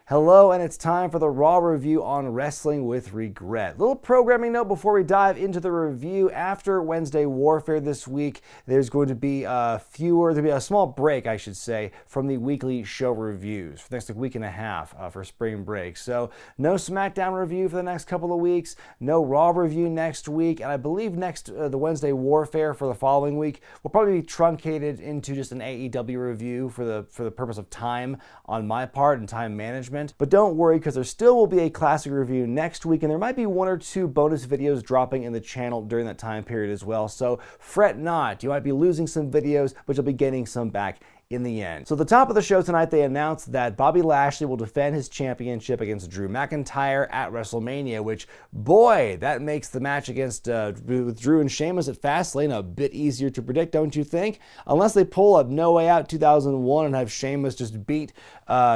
Hello, and it's time for the Raw review on Wrestling with Regret. Little programming note before we dive into the review. After Wednesday Warfare this week, there's going to be there'll be a small break, I should say, from the weekly show reviews for the next week and a half for spring break. So no SmackDown review for the next couple of weeks, no Raw review next week, and I believe the Wednesday Warfare for the following week will probably be truncated into just an AEW review for the purpose of time on my part and time management. But don't worry, because there still will be a classic review next week, and there might be one or two bonus videos dropping in the channel during that time period as well. So fret not. You might be losing some videos, but you'll be getting some back in the end. So at the top of the show tonight, they announced that Bobby Lashley will defend his championship against Drew McIntyre at WrestleMania, which, boy, that makes the match against with Drew and Sheamus at Fastlane a bit easier to predict, don't you think? Unless they pull a No Way Out 2001 and have Sheamus just beat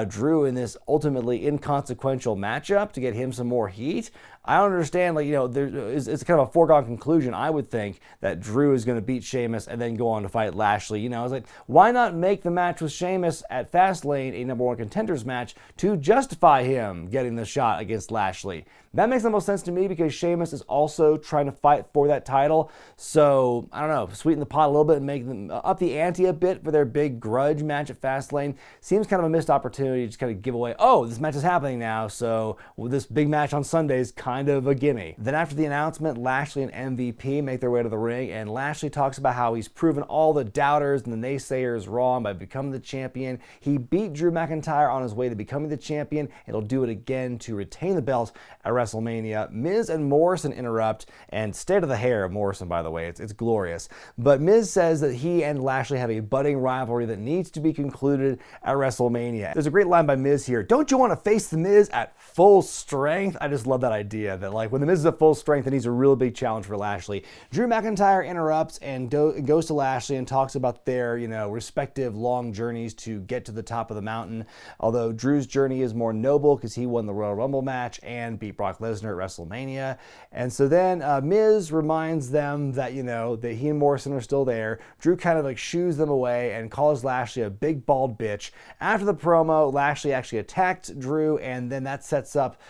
Drew in this ultimately inconsequential matchup to get him some more heat. I don't understand, it's kind of a foregone conclusion, I would think, that Drew is going to beat Sheamus and then go on to fight Lashley. I was like, why not make the match with Sheamus at Fastlane a number one contenders match to justify him getting the shot against Lashley? That makes the most sense to me because Sheamus is also trying to fight for that title. So, I don't know, sweeten the pot a little bit and make them up the ante a bit for their big grudge match at Fastlane. Seems kind of a missed opportunity to just kind of give away, oh, this match is happening now, so this big match on Sunday is kind of a gimme. Then after the announcement, Lashley and MVP make their way to the ring, and Lashley talks about how he's proven all the doubters and the naysayers wrong by becoming the champion. He beat Drew McIntyre on his way to becoming the champion, and he'll do it again to retain the belt at WrestleMania. Miz and Morrison interrupt, and state of the hair of Morrison, by the way, it's glorious. But Miz says that he and Lashley have a budding rivalry that needs to be concluded at WrestleMania. There's a great line by Miz here. Don't you want to face the Miz at full strength? I just love that idea that when the Miz is at full strength, then he's a real big challenge for Lashley. Drew McIntyre interrupts and goes to Lashley and talks about their respective long journeys to get to the top of the mountain. Although Drew's journey is more noble because he won the Royal Rumble match and beat Brock Lesnar at WrestleMania. And so then Miz reminds them that that he and Morrison are still there. Drew kind of shoos them away and calls Lashley a big bald bitch. After the promo, Lashley actually attacked Drew, and then that sets up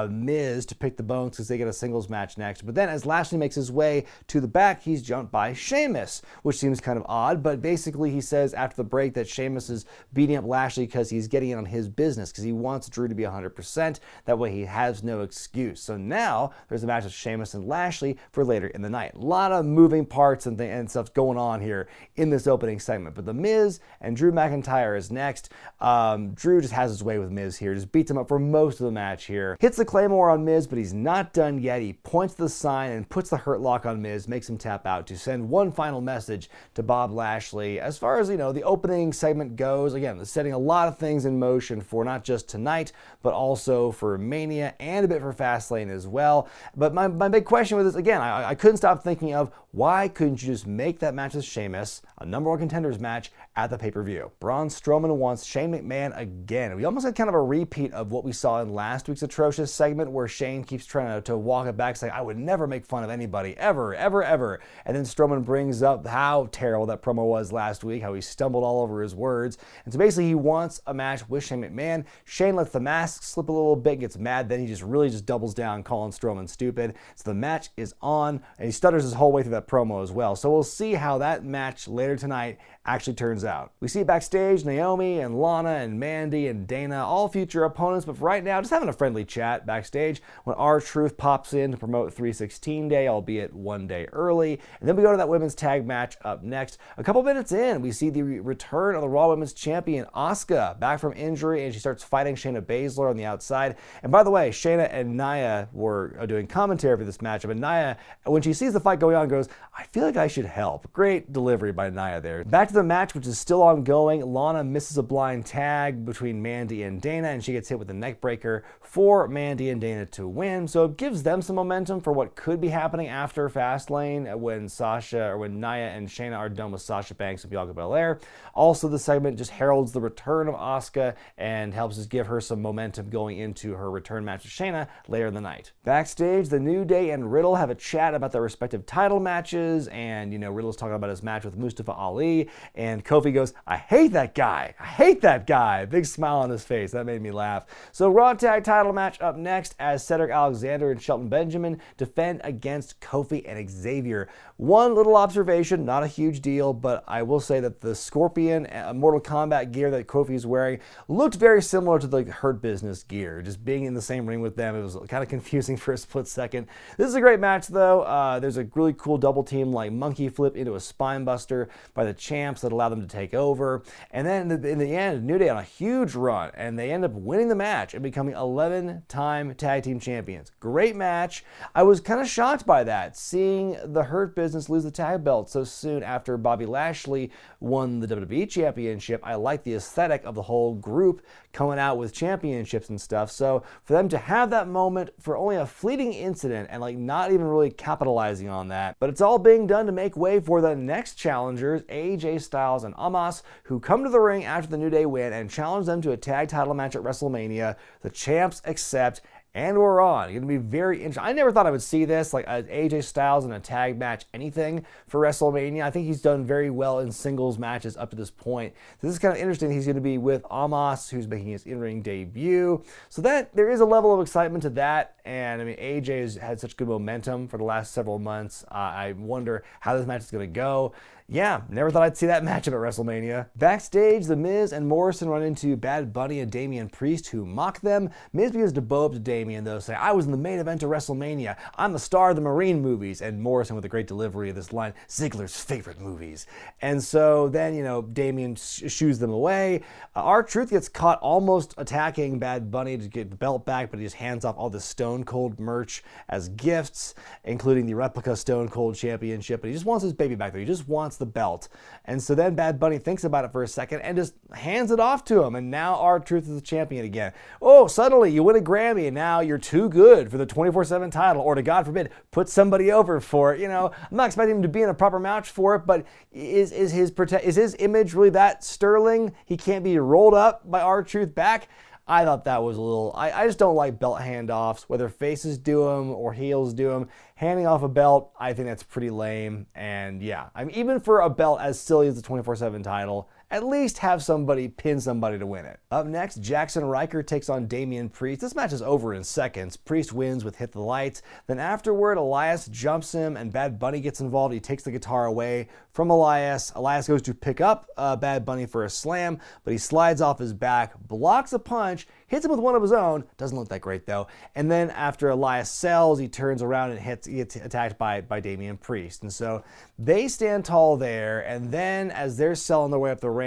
Miz to pick the bones because they get a singles match next. But then as Lashley makes his way to the back, he's jumped by Sheamus, which seems kind of odd. But basically he says after the break that Sheamus is beating up Lashley because he's getting in on his business, because he wants Drew to be 100%. That way he has no excuse. So now there's a match with Sheamus and Lashley for later in the night. A lot of moving parts and stuff going on here in this opening segment. But the Miz and Drew McIntyre is next. Drew just has his way with Miz here, just beats him up for most of the match here. Hits the Claymore on Miz, but he's not done yet. He points to the sign and puts the Hurt Lock on Miz, makes him tap out to send one final message to Bob Lashley. As far as, the opening segment goes, again, it's setting a lot of things in motion for not just tonight, but also for Mania and a bit for Fastlane as well. But my big question with this, again, I couldn't stop thinking of, why couldn't you just make that match with Sheamus a number one contenders match at the pay-per-view? Braun Strowman wants Shane McMahon again. We almost had kind of a repeat of what we saw in last week's atrocious segment where Shane keeps trying to walk it back, saying, I would never make fun of anybody, ever, ever, ever. And then Strowman brings up how terrible that promo was last week, how he stumbled all over his words. And so basically he wants a match with Shane McMahon. Shane lets the mask slip a little bit, gets mad, then he just really doubles down, calling Strowman stupid. So the match is on, and he stutters his whole way through that promo as well. So we'll see how that match later tonight actually turns out. We see backstage Naomi and Lana and Mandy and Dana, all future opponents, but for right now, just having a friendly chat backstage when R-Truth pops in to promote 316 Day, albeit one day early. And then we go to that women's tag match up next. A couple minutes in, we see the return of the Raw Women's Champion, Asuka, back from injury, and she starts fighting Shayna Baszler on the outside. And by the way, Shayna and Nia were doing commentary for this matchup, and Nia, when she sees the fight going on, goes, I feel like I should help. Great delivery by Nia there. Back to the match, which is still ongoing. Lana misses a blind tag between Mandy and Dana, and she gets hit with a neck breaker for Mandy and Dana to win. So it gives them some momentum for what could be happening after Fastlane when Nia and Shayna are done with Sasha Banks and Bianca Belair. Also, the segment just heralds the return of Asuka and helps us give her some momentum going into her return match with Shayna later in the night. Backstage, the New Day and Riddle have a chat about their respective title matches matches, and, you know, Riddle's talking about his match with Mustafa Ali, and Kofi goes, I hate that guy. I hate that guy. Big smile on his face. That made me laugh. So Raw Tag Title match up next as Cedric Alexander and Shelton Benjamin defend against Kofi and Xavier. One little observation, not a huge deal, but I will say that the Scorpion Mortal Kombat gear that Kofi is wearing looked very similar to the Hurt Business gear. Just being in the same ring with them, it was kind of confusing for a split second. This is a great match, though. There's a really cool double team like monkey flip into a spine buster by the champs that allow them to take over. And then in the end, New Day on a huge run, and they end up winning the match and becoming 11-time tag team champions. Great match. I was kind of shocked by that, seeing the Hurt Business lose the tag belt so soon after Bobby Lashley won the WWE Championship. I like the aesthetic of the whole group coming out with championships and stuff. So for them to have that moment for only a fleeting incident and like not even really capitalizing on that, but it's all being done to make way for the next challengers, AJ Styles and Omos, who come to the ring after the New Day win and challenge them to a tag title match at WrestleMania. The champs accept, and we're on. It's going to be very interesting. I never thought I would see this, like AJ Styles in a tag match, anything for WrestleMania. I think he's done very well in singles matches up to this point. So this is kind of interesting. He's going to be with Omos, who's making his in-ring debut. So that there is a level of excitement to that. And I mean, AJ has had such good momentum for the last several months. I wonder how this match is going to go. Yeah, never thought I'd see that matchup at WrestleMania. Backstage, The Miz and Morrison run into Bad Bunny and Damian Priest, who mock them. Miz begins to bow up to Damian, though, saying, I was in the main event of WrestleMania. I'm the star of the Marine movies. And Morrison with a great delivery of this line, Ziggler's favorite movies. And so then, you know, Damian shoos them away. R-Truth gets caught almost attacking Bad Bunny to get the belt back, but he just hands off all the Stone Cold merch as gifts, including the replica Stone Cold Championship. But he just wants his baby back there. He just wants the belt. And so then Bad Bunny thinks about it for a second and just hands it off to him. And now R-Truth is the champion again. Oh, suddenly you win a Grammy and now you're too good for the 24/7 title, or to God forbid, put somebody over for it. You know, I'm not expecting him to be in a proper match for it, but is his image really that sterling? He can't be rolled up by R-Truth back? I thought that was a little, I just don't like belt handoffs, whether faces do them or heels do them. Handing off a belt, I think that's pretty lame. And yeah, I mean, even for a belt as silly as the 24/7 title, at least have somebody pin somebody to win it. Up next, Jackson Ryker takes on Damian Priest. This match is over in seconds. Priest wins with Hit the Lights. Then afterward, Elias jumps him and Bad Bunny gets involved. He takes the guitar away from Elias. Elias goes to pick up Bad Bunny for a slam, but he slides off his back, blocks a punch, hits him with one of his own. Doesn't look that great though. And then after Elias sells, he turns around and he gets attacked by Damian Priest. And so they stand tall there, and then as they're selling their way up the ramp,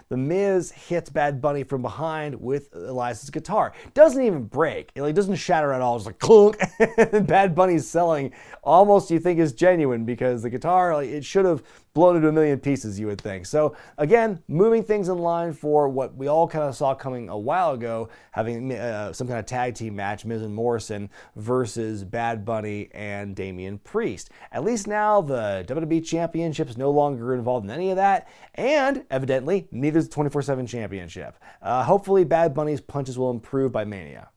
The Miz hits Bad Bunny from behind with Elias's guitar. Doesn't even break. It doesn't shatter at all. It's like clunk. And Bad Bunny's selling almost you think is genuine, because the guitar, it should have blown into a million pieces, you would think. So again, moving things in line for what we all kind of saw coming a while ago, having some kind of tag team match, Miz and Morrison versus Bad Bunny and Damian Priest. At least now the WWE Championship is no longer involved in any of that, and evidently neither is the 24/7 Championship. Hopefully Bad Bunny's punches will improve by Mania.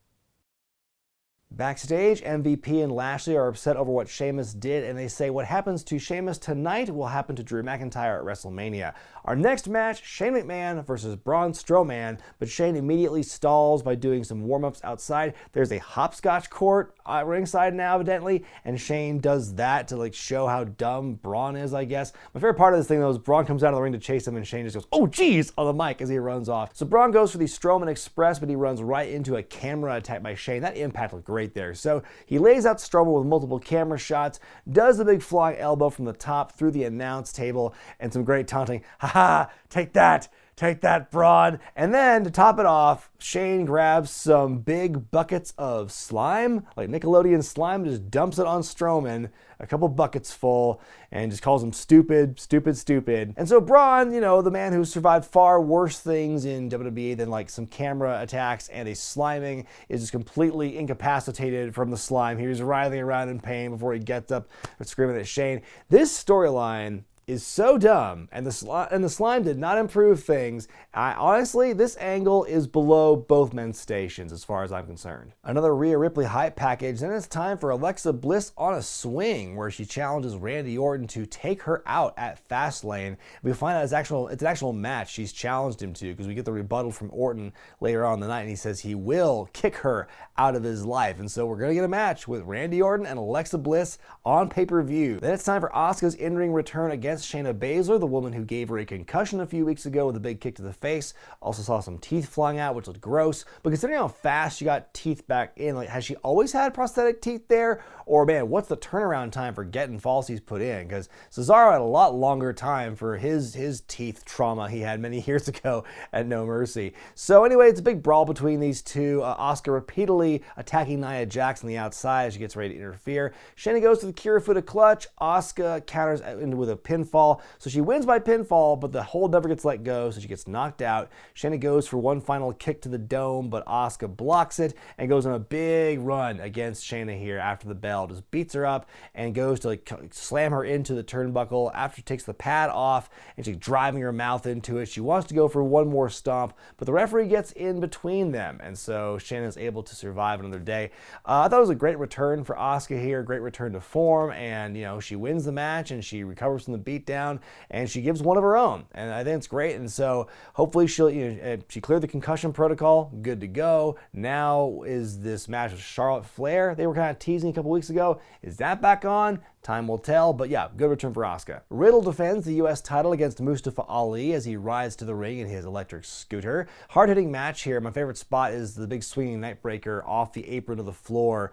Backstage, MVP and Lashley are upset over what Sheamus did, and they say what happens to Sheamus tonight will happen to Drew McIntyre at WrestleMania. Our next match, Shane McMahon versus Braun Strowman, but Shane immediately stalls by doing some warm-ups outside. There's a hopscotch court ringside now, evidently, and Shane does that to show how dumb Braun is, I guess. My favorite part of this thing, though, is Braun comes out of the ring to chase him, and Shane just goes, oh geez, on the mic as he runs off. So Braun goes for the Strowman Express, but he runs right into a camera attack by Shane. That impact looked great there. So he lays out Strowman with multiple camera shots, does the big flying elbow from the top through the announce table, and some great taunting. Ha, take that, Braun. And then to top it off, Shane grabs some big buckets of slime, like Nickelodeon slime, just dumps it on Strowman, a couple buckets full, and just calls him stupid, stupid, stupid. And so Braun, the man who survived far worse things in WWE than some camera attacks and a sliming, is just completely incapacitated from the slime. He was writhing around in pain before he gets up and screaming at Shane. This storyline is so dumb, and the slime did not improve things. Honestly, this angle is below both men's stations as far as I'm concerned. Another Rhea Ripley hype package, then it's time for Alexa Bliss on a swing, where she challenges Randy Orton to take her out at Fastlane. We find out it's an actual match she's challenged him to, because we get the rebuttal from Orton later on in the night, and he says he will kick her out of his life. And so we're going to get a match with Randy Orton and Alexa Bliss on pay-per-view. Then it's time for Asuka's in-ring return against Shayna Baszler, the woman who gave her a concussion a few weeks ago with a big kick to the face. Also saw some teeth flying out, which looked gross. But considering how fast she got teeth back in, like, has she always had prosthetic teeth there? Or, man, what's the turnaround time for getting falsies put in? Because Cesaro had a lot longer time for his teeth trauma he had many years ago at No Mercy. So anyway, it's a big brawl between these two. Asuka repeatedly attacking Nia Jax on the outside as she gets ready to interfere. Shayna goes to the Kirifuda clutch. Asuka counters with a pinfall. So she wins by pinfall, but the hold never gets let go, so she gets knocked out. Shayna goes for one final kick to the dome, but Asuka blocks it and goes on a big run against Shayna here after the bell. Just beats her up and goes to slam her into the turnbuckle after she takes the pad off and she's driving her mouth into it. She wants to go for one more stomp, but the referee gets in between them, and so Shayna's able to survive another day. I thought it was a great return for Asuka here, great return to form, and she wins the match and she recovers from the beatdown and she gives one of her own, and I think it's great. And so hopefully she cleared the concussion protocol, good to go. Now is this match with Charlotte Flair they were kind of teasing a couple weeks ago. Is that back on? Time will tell, but yeah, good return for Asuka. Riddle defends the U.S. title against Mustafa Ali as he rides to the ring in his electric scooter. Hard-hitting match here. My favorite spot is the big swinging nightbreaker off the apron to the floor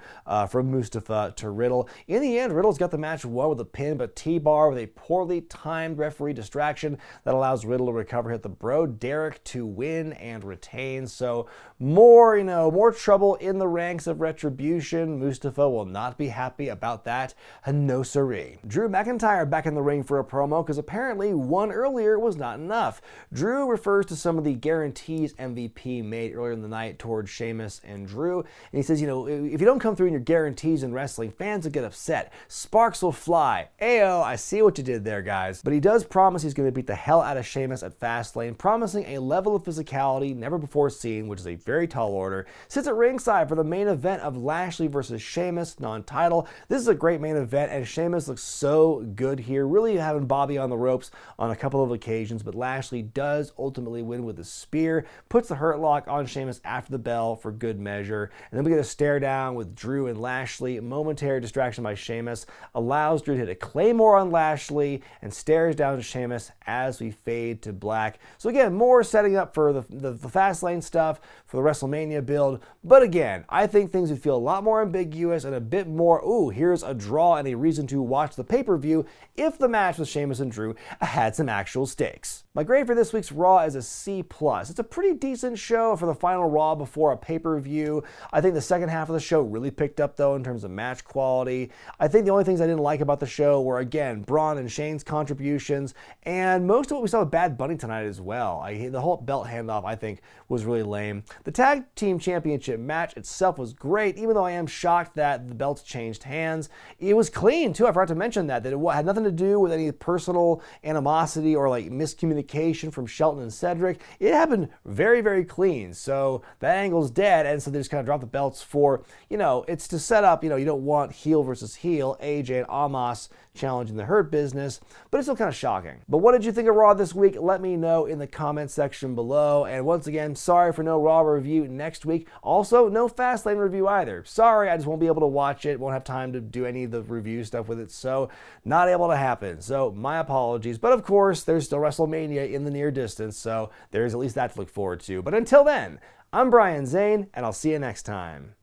from Mustafa to Riddle. In the end, Riddle's got the match won with a pin, but T-bar with a poorly timed referee distraction that allows Riddle to recover, hit the Bro Derek to win and retain. So more trouble in the ranks of Retribution. Mustafa will not be happy about that. No siree. Drew McIntyre back in the ring for a promo because apparently one earlier was not enough. Drew refers to some of the guarantees MVP made earlier in the night towards Sheamus and Drew, and he says, if you don't come through in your guarantees in wrestling, fans will get upset. Sparks will fly. Ayo, I see what you did there, guys. But he does promise he's going to beat the hell out of Sheamus at Fastlane, promising a level of physicality never before seen, which is a very tall order. Sits at ringside for the main event of Lashley versus Sheamus, non-title. This is a great main event, and Sheamus looks so good here, really having Bobby on the ropes on a couple of occasions, but Lashley does ultimately win with a spear, puts the hurt lock on Sheamus after the bell for good measure, and then we get a stare down with Drew and Lashley. Momentary distraction by Sheamus allows Drew to hit a Claymore on Lashley and stares down Sheamus as we fade to black. So again, more setting up for the Fastlane stuff, for the WrestleMania build, but again, I think things would feel a lot more ambiguous and a bit more, here's a draw and a reason to watch the pay-per-view if the match with Sheamus and Drew had some actual stakes. My grade for this week's Raw is a C+. It's a pretty decent show for the final Raw before a pay-per-view. I think the second half of the show really picked up, though, in terms of match quality. I think the only things I didn't like about the show were, again, Braun and Shane's contributions, and most of what we saw with Bad Bunny tonight as well. The whole belt handoff, I think, was really lame. The Tag Team Championship match itself was great, even though I am shocked that the belts changed hands. It was clean, too. I forgot to mention that it had nothing to do with any personal animosity or miscommunication from Shelton and Cedric. It happened very, very clean. So that angle's dead, and so they just kind of dropped the belts for, it's to set up, you don't want heel versus heel, AJ and Omos challenging the Hurt Business, but it's still kind of shocking. But what did you think of Raw this week? Let me know in the comment section below. And once again, sorry for no Raw review next week. Also, no Fastlane review either. Sorry, I just won't be able to watch it. Won't have time to do any of the review stuff with it, so not able to happen. So my apologies. But of course, there's still WrestleMania in the near distance, so there's at least that to look forward to. But until then, I'm Brian Zane, and I'll see you next time.